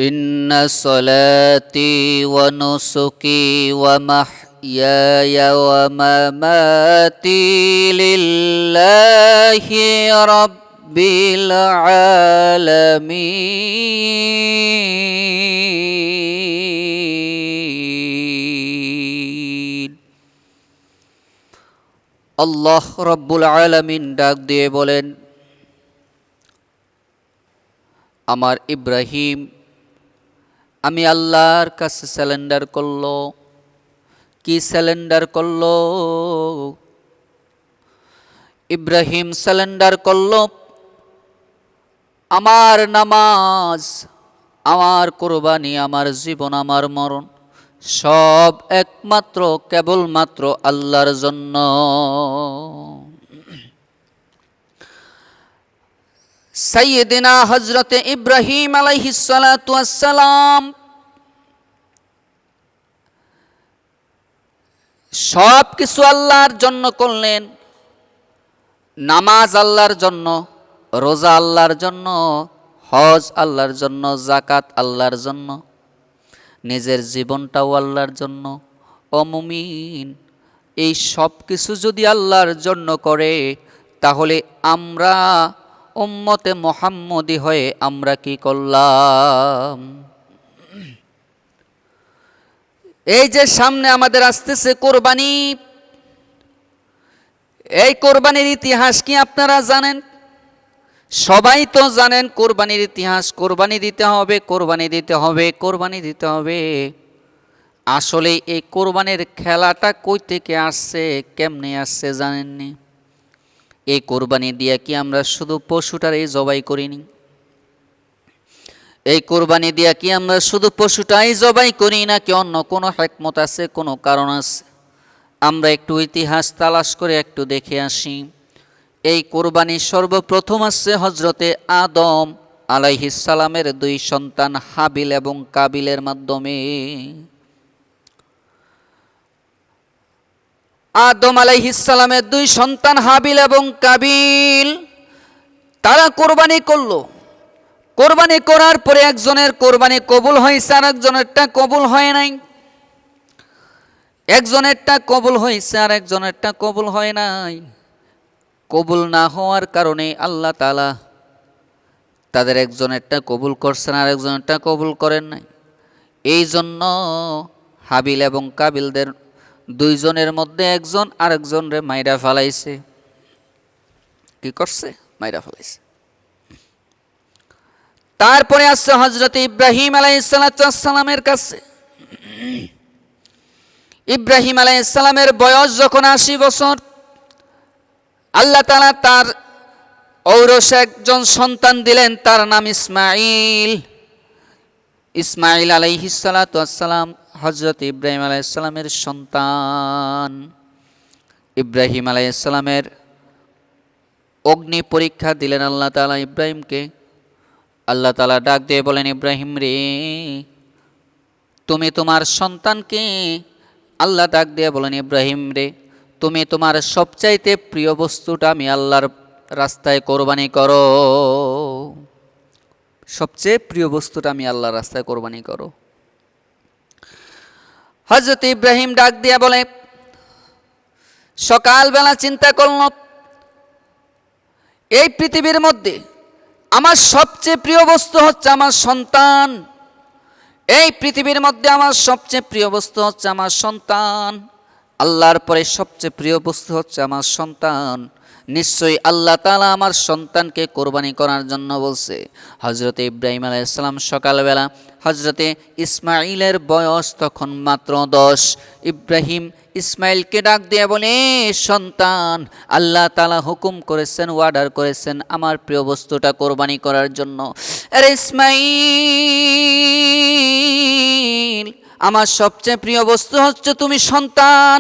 إن صلاتي ونسكي ومحياي ومماتي لله رب العالمين আল্লাহ রব্বুল আলামিন ডাক দিয়ে বলেন, আমার ইব্রাহিম আমি আল্লাহর কাছে স্যালেন্ডার করলো। কি স্যালেন্ডার করলো? ইব্রাহিম স্যালেন্ডার করলো আমার নামাজ, আমার কোরবানি, আমার জীবন, আমার মরণ সব একমাত্র কেবলমাত্র আল্লাহর জন্য। সাইয়্যিদিনা হযরতে ইব্রাহিম আলাইহিস সালাতু ওয়াস সালাম সব কিছু আল্লাহর জন্য করলেন। নামাজ আল্লাহর জন্য, রোজা আল্লাহর জন্য, হজ আল্লাহর জন্য, যাকাত আল্লাহর জন্য, নিজের জীবনটাও আল্লাহর জন্য। ও মুমিন, এই সব কিছু যদি আল্লাহর জন্য করে, তাহলে আমরা উম্মতে মুহাম্মদী হয়ে আমরা কি করলাম? এই যে সামনে আমাদের আসতেছে কোরবানি, এই কোরবানির ইতিহাস কি আপনারা জানেন? সবাই তো জানেন কোরবানির ইতিহাস। কোরবানি দিতে হবে, কোরবানি দিতে হবে, কোরবানি দিতে হবে। আসলে এই কোরবানির খেলাটা কই থেকে আসছে, কেমনে আসছে জানেননি? এই কোরবানি দিয়ে কি আমরা শুধু পশুটারই জবাই করিনি? এই কোরবানি দিয়া কি আমরা শুধু পশুটাই জবাই করি, নাকি অন্য কোনো হিকমত আছে, কোনো কারণ আছে? আমরা একটু ইতিহাস তালাশ করে একটু দেখে আসি। এই কোরবানি সর্বপ্রথম আসছে হজরতে আদম আলাইহিস সালামের দুই সন্তান হাবিল এবং কাবিলের মাধ্যমে। আদম আলাইহিস সালামের দুই সন্তান হাবিল এবং কাবিল তারা কোরবানি করলো। কোরবানি করার পরে একজনের কোরবানি কবুল হয়েছে, আর একজনেরটা কবুল হয় নাই। একজনেরটা কবুল হয়েছে আর একজনেরটা কবুল হয় নাই। কবুল না হওয়ার কারণে আল্লাহ তাআলা তাদের একজনেরটা কবুল করছেন আর একজনেরটা কবুল করেন নাই। এই জন্য হাবিল এবং কাবিলদের দুইজনের মধ্যে একজন আরেকজনরে মাইরা ফেলাইছে। কি করছে? মাইরা ফেলাইছে। তারপরে আসছে হযরত ইব্রাহিম আলাইহিস সালামের কাছে। ইব্রাহিম আলাইহিস সালামের বয়স যখন ৮০ বছর, আল্লাহ তাআলা তার ঔরসে একজন সন্তান দিলেন, তার নাম ইসমাঈল। ইসমাঈল আলাইহিস সালাম হযরত ইব্রাহিম আলাইহিস সালামের সন্তান। ইব্রাহিম আলাইহিস সালামের অগ্নি পরীক্ষা দিলেন আল্লাহ তাআলা ইব্রাহিমকে। আল্লাহ তাআলা ডাক দিয়ে বলেন, ইব্রাহিম রে, তুমি তোমার সন্তানকে, আল্লাহ ডাক দিয়ে বলেন, ইব্রাহিম রে, তুমি তোমার সবচাইতে প্রিয় বস্তুটা আমি আল্লাহর রাস্তায় কোরবানি করো। সবচেয়ে প্রিয় বস্তুটা আমি আল্লাহর রাস্তায় কোরবানি করো। হযরত ইব্রাহিম ডাক দিয়া বলে, সকালবেলা চিন্তা করল, এই পৃথিবীর মধ্যে আমার সবচেয়ে প্রিয় বস্তু হচ্ছে আমার সন্তান। এই পৃথিবীর মধ্যে আমার সবচেয়ে প্রিয় বস্তু হচ্ছে আমার সন্তান। আল্লাহর পরে সবচেয়ে প্রিয় বস্তু হচ্ছে আমার সন্তান। নিশ্চয়ই আল্লাহ তাআলা আমার সন্তানকে কোরবানি করার জন্য বলছে। হযরতে ইব্রাহিম আলাইহিস সালাম সকালবেলা, হযরতে ইসমাঈলের বয়স তখন মাত্র ১০। ইব্রাহিম ইসমাঈলকে ডাক দিয়ে বলে, সন্তান, আল্লাহ তাআলা হুকুম করেছেন, অর্ডার করেছেন আমার প্রিয় বস্তুটা কোরবানি করার জন্য। আরে ইসমাঈল, আমার সবচেয়ে প্রিয় বস্তু হচ্ছে তুমি সন্তান।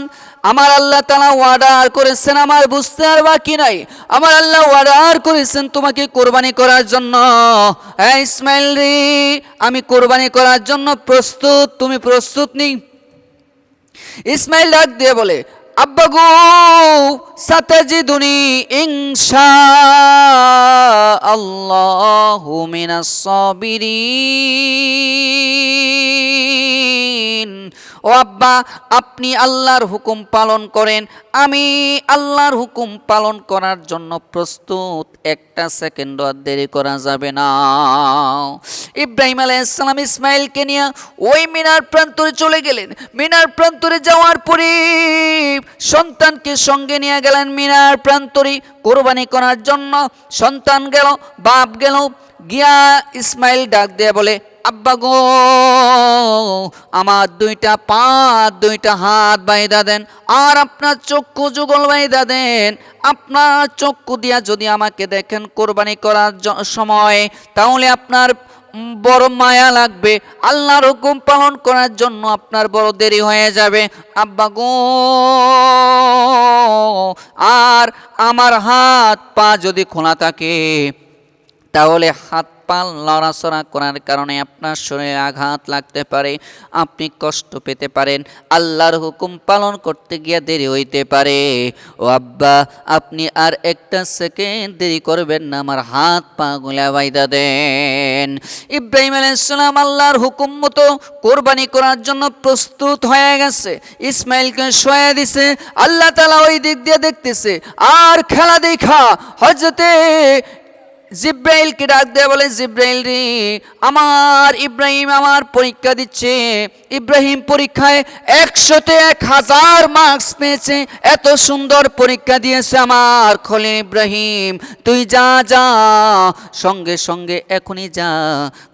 আমার আল্লাহ তাআলা অর্ডার করেছেন, আমার বুঝতে আর বাকি নাই, আমার আল্লাহ অর্ডার করেছেন তোমাকে কোরবানি করার জন্য। হ্যাঁ ইসমাঈল রে, আমি কোরবানি করার জন্য প্রস্তুত, তুমি প্রস্তুত নেই? ইসমাঈল ডাক দিয়ে বলে, আব্বা গো সাতাজিদুনি ইনশাআল্লাহু মিনাস সাবিরিন। ও আব্বা, আপনি আল্লাহর হুকুম পালন করেন, আমি আল্লাহর হুকুম পালন করার জন্য প্রস্তুত, একটা সেকেন্ডও আর দেরি করা যাবে না। ইব্রাহিম আলাইহিস সালাম ইসমাইলকে নিয়ে ওই মিনার প্রান্তরে চলে গেলেন। মিনার প্রান্তরে যাওয়ার পরে সন্তানকে সঙ্গে নিয়ে গেলেন মিনার প্রান্তরে কোরবানি করার জন্য। সন্তান গেল, বাপ গেল, গিয়া ইসমাইল ডাক দিয়ে বলে, আব্বা গো আমার দুইটা পা দুইটা হাত বাইদা দেন, আর আপনার চক্ষু যুগল বাইদা দেন। আপনার চক্ষু দিয়া যদি আমাকে দেখেন কোরবানি করার সময়, তাহলে আপনার বড় মায়া লাগবে, আল্লাহর হুকুম পালন করার জন্য আপনার বড় দেরি হয়ে যাবে আব্বা গো। আর আমার হাত পা যদি খোলা থাকে, তাহলে হাত পা লড়াচড়া করার কারণে আপনার শরীরে আঘাত লাগতে পারে, আপনি কষ্ট পেতে পারেন, আল্লাহর হুকুম পালন করতে গিয়ে দেরি হইতে পারে। ও আব্বা, আপনি আর একটা সেকেন্ড দেরি করবেন না, আমার হাত পা গুলা বাইদা দেন। ইব্রাহিম আলাইহিস সালাম আল্লাহর হুকুম মতো কোরবানি করার জন্য প্রস্তুত হয়ে গেছে। ইসমাইলকে শোয়া দিছে, আল্লাহ তাআলা ওই দিক দিয়ে দেখতেছে। আর খেলা দেখা হযরতে জিব্রাইলকে ডাক দেয়া বলে, জিব্রাইল রে, আমার ইব্রাহিম আমার পরীক্ষা দিচ্ছে। ইব্রাহিম পরীক্ষায় 100তে 1000 মার্কস পেয়েছে, এত সুন্দর পরীক্ষা দিয়েছে আমার খলিল ইব্রাহিম। তুই যা যা, সঙ্গে সঙ্গে এখনই যা,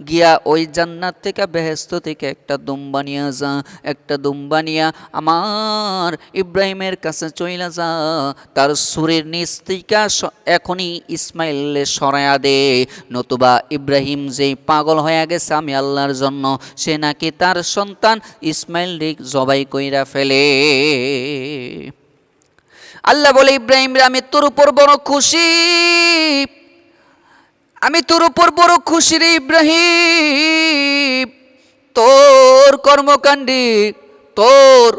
গিয়া ওই জান্নাত থেকে বেহেশত থেকে একটা দুম্বা নিয়ে যা, একটা দুম্বা নিয়া আমার ইব্রাহিমের কাছে চইলা যা, তার সুরের নিচ থেকে এখনই ইসমাইলে সরায়া দে, নতুবা ইব্রাহিম যেই পাগল হয়ে গেছে আমি আল্লাহর জন্য, সে নাকি তার সন্তান ইসমাইল জবাই কইরা ফেলে। আল্লাহ বলে, ইব্রাহিম রে, আমি তোর উপর বড় খুশি, আমি তোর উপর বড় খুশি রে ইব্রাহিম, তোর কর্মকাণ্ডে, তোর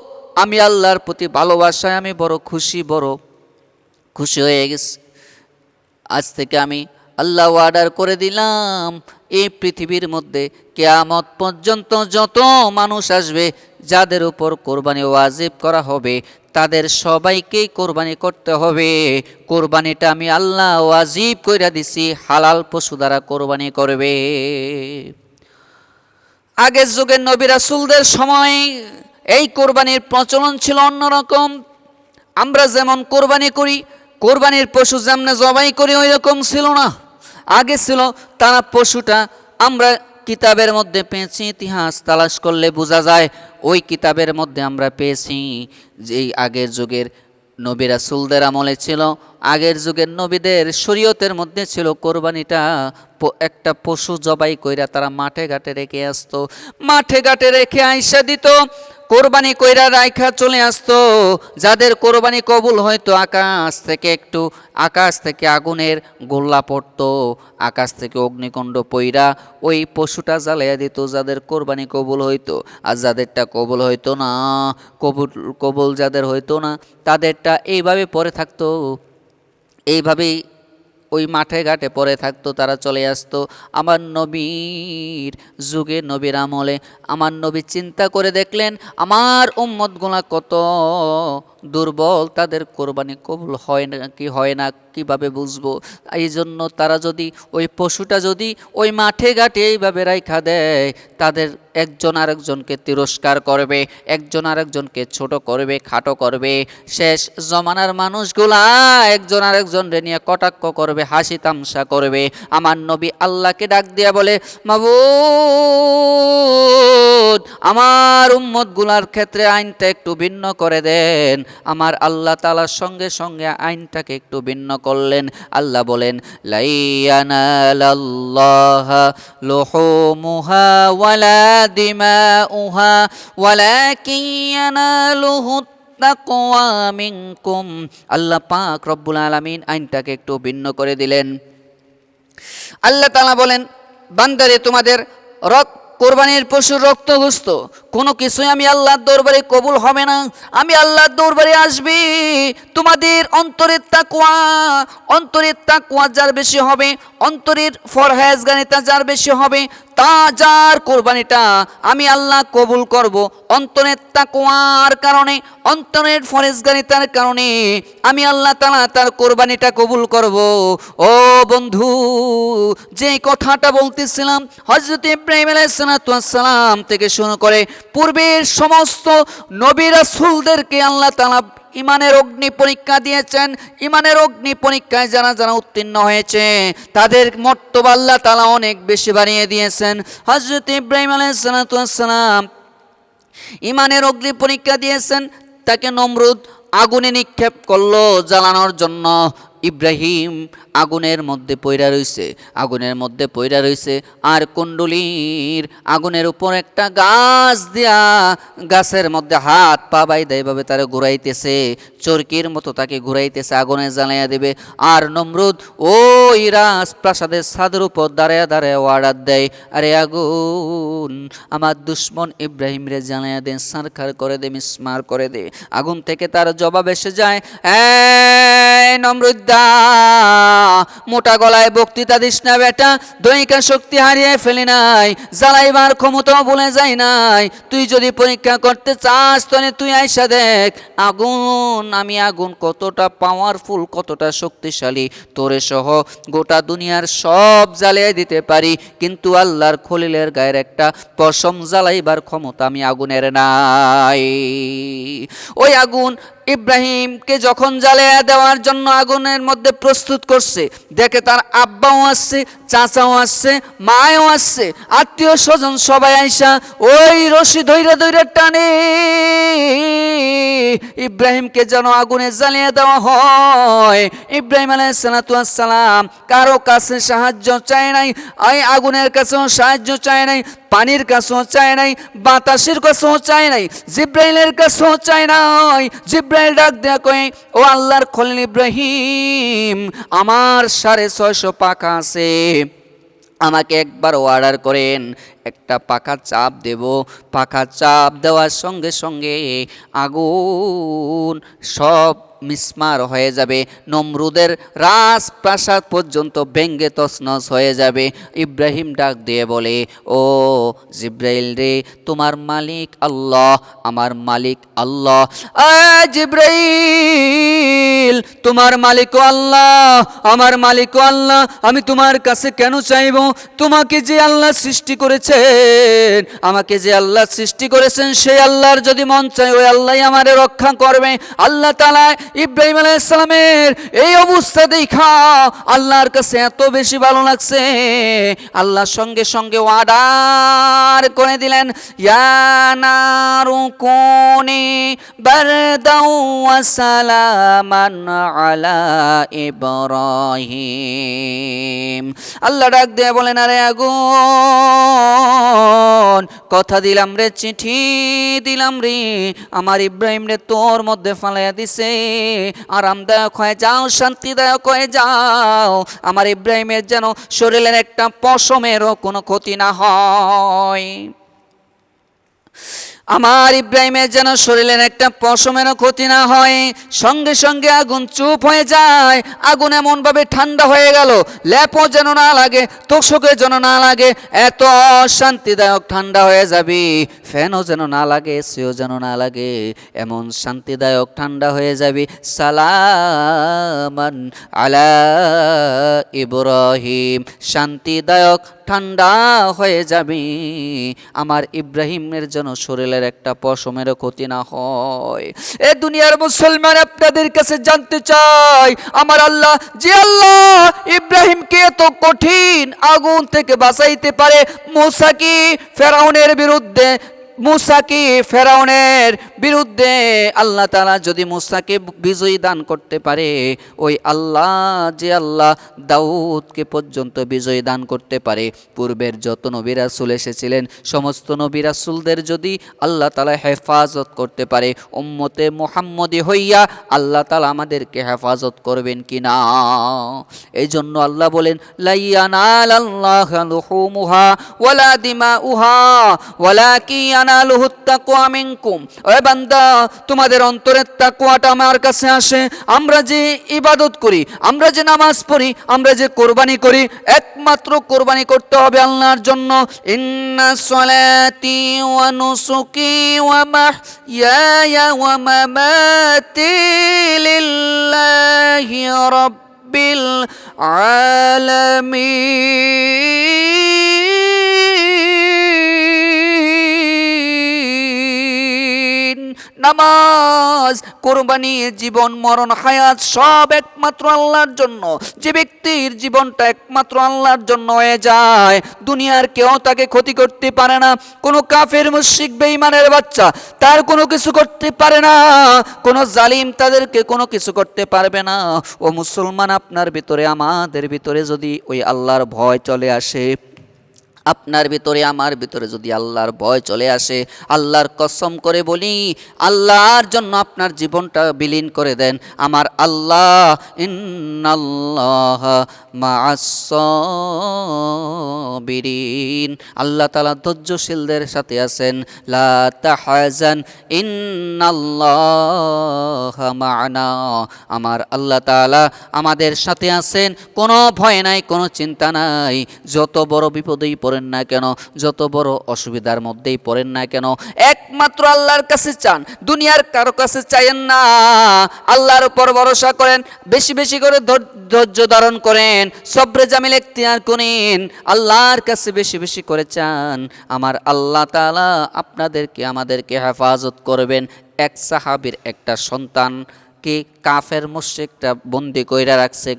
আমি আল্লাহর প্রতি ভালোবাসায় আমি বড় খুশি হয়ে গেছি। আজ থেকে আমি আল্লাহ অর্ডার করে দিলাম, এই পৃথিবীর মধ্যে কিয়ামত পর্যন্ত যত মানুষ আসবে, যাদের উপর কোরবানি ওয়াজিব করা হবে, তাদের সবাইকেই কোরবানি করতে হবে। কোরবানিটা আমি আল্লাহ ওয়াজিব কইরা দিছি, হালাল পশু দ্বারা কোরবানি করবে। আগের যুগের নবী রাসূলদের সময় এই কোরবানির প্রচলন ছিল অন্যরকম। আমরা যেমন কোরবানি করি, কোরবানির পশু যেমন জবাই করি, ওই রকম ছিল না। আগে ছিল, তারা পশুটা আমরা কিতাবের মধ্যে পেয়েছি, ইতিহাস তালাশ করলে বোঝা যায়, ওই কিতাবের মধ্যে আমরা পেয়েছি যে আগের যুগের নবী রাসূলদের আমলে ছিল, আগের যুগের নবীদের শরীয়তের মধ্যে ছিল কোরবানিটা একটা পশু জবাই কইরা তারা মাঠে ঘাটে রেখে আসতো, মাঠে ঘাটে রেখে আইসা দিত, কোরবানি কইরা রাইখা চলে আসতো। যাদের কোরবানি কবুল হয়তো, আকাশ থেকে আগুনের গোল্লা পড়তো, আকাশ থেকে অগ্নিকুণ্ড পইরা ওই পশুটা জ্বালাইয়া দিত যাদের কোরবানি কবুল হইতো। আর যাদেরটা কবুল হইতো না, কবুল যাদের হইতো না, তাদেরটা এইভাবে পড়ে থাকতো, এইভাবেই ওই মাঠে ঘাটে পড়ে থাকতো, তারা চলে আসতো। আমার নবীর যুগে, নবীর আমলে আমার নবী চিন্তা করে দেখলেন আমার উম্মতগুলা কত দুর্বল, তাদের কোরবানি কবুল হয় না কি হয় না কিভাবে বুঝবো। এই জন্য তারা যদি ওই পশুটা যদি ওই মাঠে ঘাটে এইভাবে রাইখা দেয়, তাদের একজন আরেকজনকে তিরস্কার করবে, একজন আরেকজনকে ছোট করবে, খাটো করবে। শেষ জমানার মানুষগুলা একজন আরেকজনকে নিয়ে কটাক্ষ করবে, হাসি তামসা করবে। আমার নবী আল্লাহকে ডাক দিয়া বলে, মাবুদ, আমার উম্মতগুলার ক্ষেত্রে আইনটা একটু ভিন্ন করে দেন। আমার আল্লাহ তাআলার সঙ্গে সঙ্গে আইনটাকে একটু ভিন্ন করলেন। আল্লাহ বলেন, লাইয়ানালাল্লাহা লুহুমুহা ওয়ালা দিমাউহা ওয়ালাকিন ইয়ানালুহু তাকওয়া মিনকুম। আল্লাহ পাক রব্বুল আলামিন আইনটাকে একটু ভিন্ন করে দিলেন। আল্লাহ তাআলা বলেন, বান্দারে, তোমাদের কোরবানির পশুর রক্তগুস্ত কোনো কিছুই আমি আল্লাহর দরবারে কবুল হবে না। আমি আল্লাহর দরবারে আসবি তোমাদের অন্তরের তাকওয়া যার বেশি হবে, অন্তরের ফরহেজগারিতা যার বেশি হবে, তা যার কোরবানিটা আমি আল্লাহ কবুল করব। অন্তরের তাকওয়ার কারণে, অন্তরের ফরহেজগারিতার কারণে আমি আল্লাহ তাআলা তার কোরবানিটা কবুল করব। ও বন্ধু, যে কথাটা বলতেছিলাম, হযরত ইব্রাহিম আলাইহিস সালাম থেকে শুরু করে পূর্বের সমস্ত নবী রাসূলদেরকে আল্লাহ তাআলা ইমানের অগ্নি পরীক্ষা দিয়েছেন। ইমানের অগ্নি পরীক্ষায় যারা যারা উত্তীর্ণ হয়েছে তাদের মর্তবা আল্লাহ তাআলা অনেক বেশি বাড়িয়ে দিয়েছেন। হযরত ইব্রাহিম আলাইহিস সালাম ইমানের অগ্নি পরীক্ষা দিয়েছেন। তাকে নমরুদ আগুনে নিক্ষেপ করলো জ্বালানোর জন্য। ইব্রাহিম আগুনের মধ্যে পইড়া রইছে আর কুণ্ডুলির আগুনের উপর একটা গাছ দিয়া গাছের মধ্যে হাত পা বাইদা এভাবে তারা ঘুরাইতেছে, চরকির মতো তাকে ঘুরাইতেছে, আগুনে জ্বালাইয়া দেবে। আর নমরুদ ওই রাজপ্রাসাদের ছাদের উপর দাঁড়ায় অর্ডার দেয়, আরে আগুন আমার দুশ্মন ইব্রাহিম রে জ্বালাইয়া দে, সারখার করে দে, মিসমার করে দে। আগুন থেকে তার জবাব এসে যায়, নমরুদ মোটা গলায় বক্তৃতা দিস না বেটা, দৈহিক শক্তি হারিয়ে ফেলি নাই, জ্বালাইবার ক্ষমতাও ভুলে যাই নাই। তুই যদি পরীক্ষা করতে চাস তাহলে তুই আইসা দেখ আমি আগুন কতটা পাওয়ারফুল, কতটা শক্তিশালী। তোরে সহ গোটা দুনিয়ার সব জ্বালিয়ে দিতে পারি, কিন্তু আল্লাহর খলিলের গায়ের একটা পশম জ্বালাইবার ক্ষমতা আমি আগুনের নাই। ওই আগুন ইব্রাহিমকে যখন জ্বালিয়ে দেওয়ার জন্য আগুনের মধ্যে প্রস্তুত করছে, দেখে তার আব্বাও আসছে, চাচাও আসছে, মাও আসছে, আত্মীয় স্বজন সবাই আইসা ওই রশি ধইরা টানে ইব্রাহিমকে যেন আগুনে জ্বালিয়ে দেওয়া হয়। ইব্রাহিম আলাইহিস সালাম কারো কাছে সাহায্য চায় নাই, ওই আগুনের কাছেও সাহায্য চায় নাই, পানির কাছেও চায় নাই, বাতাসের কাছেও চায় নাই, জিব্রাইলের কাছেও চায় নাই। জিব্রাইল ডাক দেয়া কয়, ও আল্লাহর খলিল ইব্রাহিম, আমার 650 পাখা আছে, আমাকে একবার অর্ডার করেন, একটা পাখা চাপ দেব। পাখা চাপ দেওয়ার সঙ্গে সঙ্গে আগুন সব মিসমার হয়ে যাবে, নমরুদের রাজপ্রাসাদ পর্যন্ত ভেঙ্গে তছনছ হয়ে যাবে। ইব্রাহিম ডাক দিয়ে বলে, ও জিব্রাইল রে, তোমার মালিক আল্লাহ, আমার মালিক আল্লাহ। জিব্রাইল, তোমার মালিকও আল্লাহ, আমার মালিকও আল্লাহ, আমি তোমার কাছে কেন চাইব? তোমাকে যে আল্লাহ সৃষ্টি করেছেন, আমাকে যে আল্লাহ সৃষ্টি করেছেন, সেই আল্লাহর যদি মন চায় ওই আল্লাহ আমারে রক্ষা করবে। আল্লাহ তাআলা ইব্রাহিম আলাইহিস সালামের এই অবস্থা দেখা আল্লাহর কাছে এত বেশি ভালো লাগছে, আল্লাহ সঙ্গে সঙ্গে অর্ডার করে দিলেন, ইয়া নারু কুনি বারদাও ওয়া সালামান আলা ইব্রাহিম। আল্লাহ ডাক দিয়ে বলেন, আরে আগুন, কথা দিলাম রে, চিঠি দিলাম রে, আমার ইব্রাহিম রে তোর মধ্যে ফালাইয়া দিছে, আরামদায়ক হয়ে যাও, শান্তিদায়ক হয়ে যাও, আমার ইব্রাহিমের যেন শরীরের একটা পশমেরও কোনো ক্ষতি না হয়, আমার ইব্রাহিমের যেন শরীরের একটা পশমেরও ক্ষতি না হয়। সঙ্গে সঙ্গে আগুন চুপ হয়ে যায়, আগুন এমনভাবে ঠান্ডা হয়ে গেল, ল্যাপও যেন না লাগে, তোষকে যেন না লাগে, এত শান্তিদায়ক ঠান্ডা হয়ে যাবে, ফ্যানও যেন না লাগে, এসিও যেন না লাগে, এমন শান্তিদায়ক ঠান্ডা হয়ে যাবে। সালামান আলা ইব্রাহিম, শান্তিদায়ক ঠান্ডা হয়ে যাবে, আমার ইব্রাহিমের যেন শরীরের একটা পশমেরও ক্ষতি না হয়। এ দুনিয়ার মুসলমান, আপনাদের কাছে জানতে চাই, আমার আল্লাহ, যে আল্লাহ ইব্রাহিমকে এত কঠিন আগুন থেকে বাঁচাইতে পারে, মূসা কি ফেরাউনের বিরুদ্ধে মূসাকে ফেরাউনের বিরুদ্ধে আল্লাহ তাআলা যদি মূসাকে বিজয়ী দান করতে পারে, ওই আল্লাহ যে আল্লাহ দাউদকে পর্যন্ত বিজয়ী দান করতে পারে, পূর্বের যত নবী রাসূল এসেছিলেন সমস্ত নবী রাসূলদের যদি আল্লাহ তাআলা হেফাজত করতে পারে, উম্মতে মুহাম্মদী হইয়া আল্লাহ তাআলা আমাদেরকে হেফাজত করবেন কিনা? এই জন্য আল্লাহ বলেন, লা ইয়ানালাল্লাহু লুহুমুহা ওয়ালা দিমাউহা ওয়ালাকিন ইয়ানালুহুত তাকওয়া মিনকুম। ও বান্দা, তোমাদের অন্তরের তাকওয়াটা আমার কাছে আসে। আমরা যে ইবাদত করি, আমরা যে নামাজ পড়ি, আমরা যে কোরবানি করি, একমাত্র কোরবানি করতে হবে আল্লাহর জন্য। ইন্না সলাতি ওয়া নুসুকি ওয়া মাহইয়ায়া ওয়া মামাতি লিল্লাহি রাব্বিল আলামিন। নামাজ, কোরবানি, জীবন, মরণ, হায়াত সব একমাত্র আল্লাহর জন্য। যে ব্যক্তির জীবনটা একমাত্র আল্লাহর জন্য হয়ে যায়, দুনিয়ার কেউ তাকে ক্ষতি করতে পারে না। কোনো কাফের মুশরিক বেঈমানের বাচ্চা তার কোনো কিছু করতে পারে না, কোনো জালিম তাদেরকে কোনো কিছু করতে পারবে না। ও মুসলমান, আপনার ভিতরে আমাদের ভিতরে যদি ওই আল্লাহর ভয় চলে আসে, আপনার ভিতরে আমার ভিতরে যদি আল্লাহর ভয় চলে আসে, আল্লাহর কসম করে বলি, আল্লাহর জন্য আপনার জীবনটা বিলীন করে দেন। আমার আল্লাহ ইন্নাল্লাহা মাআস সাবিরিন, আল্লাহ তাআলা ধৈর্যশীলদের সাথে আছেন। লা তাহজান ইন্নাল্লাহা মা'না, আমার আল্লাহ তাআলা আমাদের সাথে আছেন। কোনো ভয় নাই, কোনো চিন্তা নাই। যত বড় বিপদেই পড়েন না কেন, যত বড় অসুবিধার মধ্যেই পড়েন না কেন, একমাত্র আল্লাহর কাছে চান, দুনিয়ার কারো কাছে চাইেন না। আল্লাহর উপর ভরসা করেন, বেশি বেশি করে ধৈর্য ধারণ করেন, সবরে জামিল ইখতিয়ার করেন, আল্লাহর কাছে বেশি বেশি করে চান। আমার আল্লাহ তাআলা আপনাদেরকে আমাদেরকে হেফাজত করবেন। এক সাহাবীর একটা সন্তানকে কাফের মুশরিকরা বন্দি কইরা রাখছে,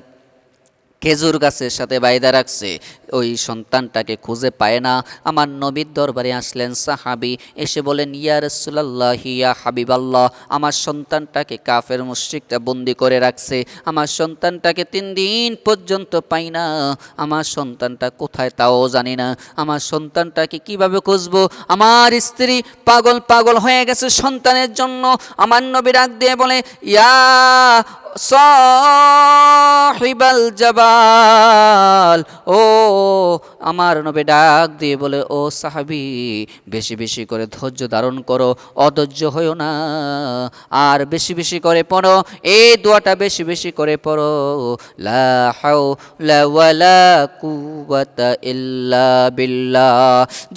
খেজুর গাছের সাথে বাইদা রাখছে। ওই সন্তানটাকে খুঁজে পায় না। আমার নবীর দরবারে আসলেন সাহাবী, এসে বলেন, ইয়া রাসূলুল্লাহ, ইয়া হাবিবাল্লাহ, আমার সন্তানটাকে কাফের মুশরিকরা বন্দি করে রাখছে। আমার সন্তানটাকে 3 দিন পর্যন্ত পাই না। আমার সন্তানটা কোথায় তাও জানি না। আমার সন্তানটাকে কিভাবে খুঁজবো? আমার স্ত্রী পাগল পাগল হয়ে গেছে সন্তানের জন্য। আমার নবী ডাক দিয়ে বলে, ইয়া সাহিবাল জাবাল, ও আমার নবী ডাক দিয়ে বলে, ও সাহাবী, বেশি বেশি করে ধৈর্য ধারণ করো, অধৈর্য হইও না, আর বেশি বেশি করে পড়ো, এই দোয়াটা বেশি বেশি করে পড়ো, লা হাওলা ওয়ালা কুওয়াতা ইল্লা বিল্লাহ।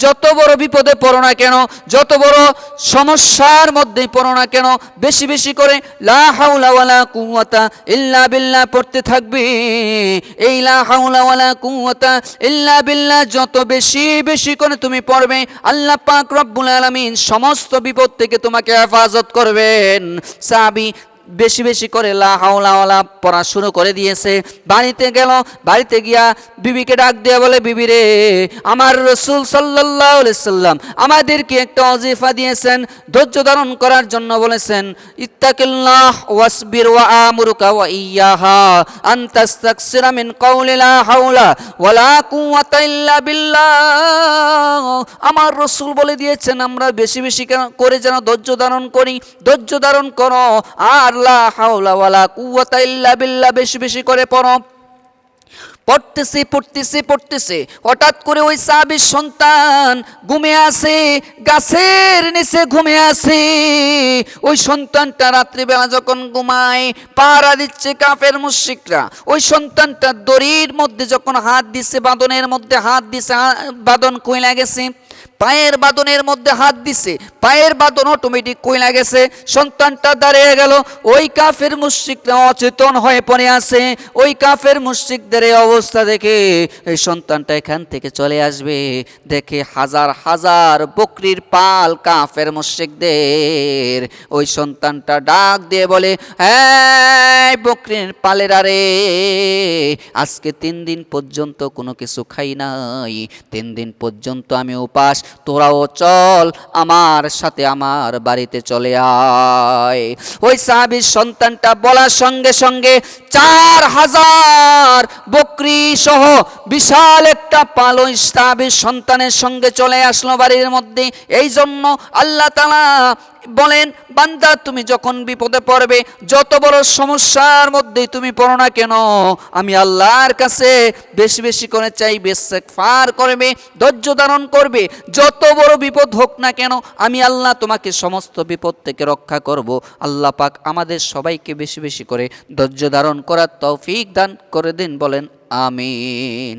যত বড় বিপদে পড়ো না কেন, যত বড় সমস্যার মধ্যেই পড়ো না কেন, বেশি বেশি করে লা হাওলা ওয়ালা কুওয়াতা ইল্লা বিল্লাহ পড়তে থাকবে। এই লা হাওলা ওয়ালা কুওয়াতা ইল্লা বিল্লাহ যত বেশি বেশি করে তুমি পড়বে, আল্লাহ পাক রব্বুল আলামিন সমস্ত বিপদ থেকে তোমাকে হেফাজত করবেন। সাহাবী বেশি বেশি করে লা হাওলা ওয়ালা পড়া শুরু করে দিয়েছে। বাড়িতে গেল, বাড়িতে গিয়া বিবিকে ডাক দিয়ে বলে, বিবি রে, আমার রাসূল সাল্লাল্লাহু আলাইহি সাল্লাম আমাদেরকে একটা ওয়াজিফা দিয়েছেন, ধৈর্য ধারণ করার জন্য বলেছেন, ইত্তাকিল্লাহ ওয়াসবির ওয়া আমরুকা ওয়া ইয়াহা আন তাস্তাকসিরা মিন কওলি লা হাওলা ওয়ালা কুওয়াতা ইল্লা বিল্লাহ। আমার রাসূল বলে দিয়েছেন আমরা বেশি বেশি করে যেন ধৈর্য ধারণ করি। ধৈর্য ধারণ করো আর লা হাওলা ওয়ালা কুওয়াতা ইল্লা বিল্লাহ বেশি বেশি করে পড়ো। পড়তেছে পড়তেছে পড়তেছে, হঠাৎ করে ওই সাহাবীর সন্তান ঘুমিয়ে আছে, গাছের নিচে ঘুমিয়ে আছে। ওই সন্তানটা রাত্রিবেলা যখন ঘুমায়, পাহারা দিচ্ছে কাফের মুশরিকরা। ওই সন্তানটা দড়ির মধ্যে যখন হাত দিছে, বাঁধনের মধ্যে হাত দিছে, বাঁধন কইলা গেছে। পায়ের বাঁধনের মধ্যে হাত দিছে, পায়ের বাঁধন অটোমেটিক কইলা গেছে। সন্তানটা দাঁড়িয়ে গেল। ওই কাফের মুশরিকরা অচেতন হয়ে পড়ে আছে। ওই কাফের মুশরিকদের অবস্থা দেখে এই সন্তানটা এখান থেকে চলে আসবে। দেখে হাজার হাজার বকরির পাল কাফের মুশরিকদের। ওই সন্তানটা ডাক দিয়ে বলে, হ্যাঁ বকরির পালেরা রে, আজকে 3 দিন পর্যন্ত কোনো কিছু খাই নাই, 3 দিন পর্যন্ত আমি উপাস, তোরাও চল আমার সাথে আমার বাড়িতে চলে আয়। ওই সাহাবীর সন্তানটা বলার সঙ্গে সঙ্গে 4000 বকরি সহ বিশাল একটা পাল ওই সাহাবীর সন্তানের সঙ্গে চলে আসলো বাড়ির মধ্যে। এই জন্য আল্লাহ তাআলা বলেন, বান্দা তুমি যখন বিপদে পড়বে, যত বড় সমস্যার মধ্যেই তুমি পড়ো না কেন, আমি আল্লাহর কাছে বেশি বেশি করে চাইবে, ইস্তেগফার করবে, ধৈর্য ধারণ করবে, যত বড় বিপদ হোক না কেন আমি আল্লাহ তোমাকে সমস্ত বিপদ থেকে রক্ষা করব। আল্লাহ পাক আমাদের সবাইকে বেশি বেশি করে ধৈর্য ধারণ করার তৌফিক দান করে দিন, বলেন আমিন।